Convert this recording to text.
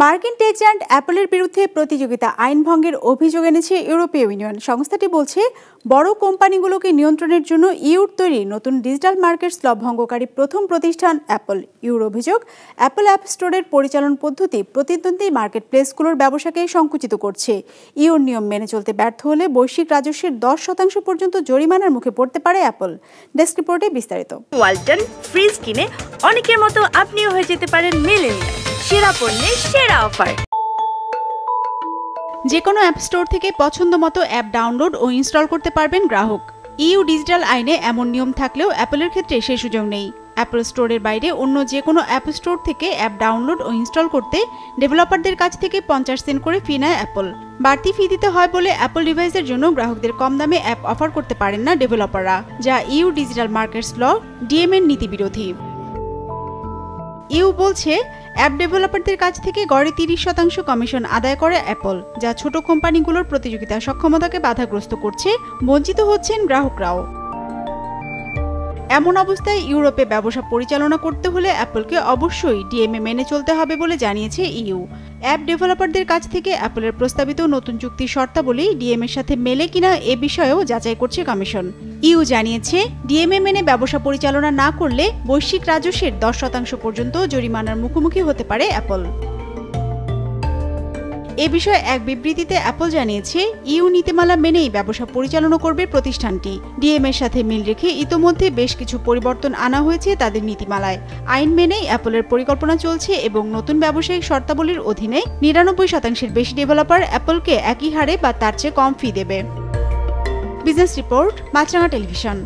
মার্কিন tech giant অ্যাপলের বিরুদ্ধে প্রতিযোগিতা আইন ভঙ্গের অভিযোগ এনেছে ইউরোপীয় ইউনিয়ন। সংস্থাটি বলছে, বড় কোম্পানিগুলোকে নিয়ন্ত্রণের জন্য ইউর তৈরি নতুন ডিজিটাল মার্কেটস ল ভঙ্গকারী প্রথম প্রতিষ্ঠান অ্যাপল। ইউর অভিযোগ, অ্যাপল অ্যাপ স্টোরের পরিচালন পদ্ধতি প্রতিদ্বন্দ্বী মার্কেট প্লেসগুলোর ব্যবসাকে সংকুচিত করছে। ইউর নিয়ম মেনে চলতে ব্যর্থ হলে বৈশ্বিক রাজস্বের 10% পর্যন্ত জরিমানার মুখে পড়তে পারে অ্যাপল। ডেস্ক রিপোর্টে বিস্তারিত। ওয়ালটন ফ্রিজ কিনে অনেকের মতো আপনিও হয়ে যেতে পারেন মিলেনিয়াল। সেরা পণ্যের সেরা অফার। যে কোনো অ্যাপ স্টোর থেকে পছন্দ মতো অ্যাপ ডাউনলোড ও ইনস্টল করতে পারবেন গ্রাহক। ইউ ডিজিটাল আইনে এমন নিয়ম থাকলেও অ্যাপলের ক্ষেত্রে সে সুযোগ নেই। অ্যাপল স্টোরের বাইরে অন্য যে কোনো অ্যাপ স্টোর থেকে অ্যাপ ডাউনলোড ও ইনস্টল করতে ডেভেলপারদের কাছ থেকে 50 সেন্ট করে ফি নেয় অ্যাপল। বাড়তি ফি দিতে হয় বলে অ্যাপল ডিভাইসের জন্য গ্রাহকদের কম দামে অ্যাপ অফার করতে পারেন না ডেভেলপাররা, যা ইউ ডিজিটাল মার্কেটস ল ডিএমএর নীতি বিরোধী। ইউ বলছে, অ্যাপ ডেভেলপারদের কাছ থেকে গড়ে 30% কমিশন আদায় করে অ্যাপল, যা ছোট কোম্পানিগুলোর প্রতিযোগিতা সক্ষমতাকে বাধাগ্রস্ত করছে। বঞ্চিত হচ্ছেন গ্রাহকরাও। এমন অবস্থায় ইউরোপে ব্যবসা পরিচালনা করতে হলে অ্যাপলকে অবশ্যই ডিএমএ মেনে চলতে হবে বলে জানিয়েছে ইউ। অ্যাপ ডেভেলপারদের কাছ থেকে অ্যাপলের প্রস্তাবিত নতুন চুক্তির শর্তাবলী ডিএমএর সাথে মেলে কিনা এ বিষয়েও যাচাই করছে কমিশন। ইউ জানিয়েছে, ডিএমএ মেনে ব্যবসা পরিচালনা না করলে বৈশ্বিক রাজস্বের 10% পর্যন্ত জরিমানার মুখোমুখি হতে পারে অ্যাপল। এ বিষয়ে এক বিবৃতিতে অ্যাপল জানিয়েছে, ইউ নীতিমালা মেনেই ব্যবসা পরিচালনা করবে প্রতিষ্ঠানটি। ডিএমএর সাথে মিল রেখে ইতোমধ্যে বেশ কিছু পরিবর্তন আনা হয়েছে তাদের নীতিমালায়। আইন মেনেই অ্যাপলের পরিকল্পনা চলছে এবং নতুন ব্যবসায়িক শর্তাবলীর অধীনে 99% বেশি ডেভেলপার অ্যাপলকে একই হারে বা তার চেয়ে কম ফি দেবে। বিজনেস রিপোর্ট, মাছরাঙা টেলিভিশন।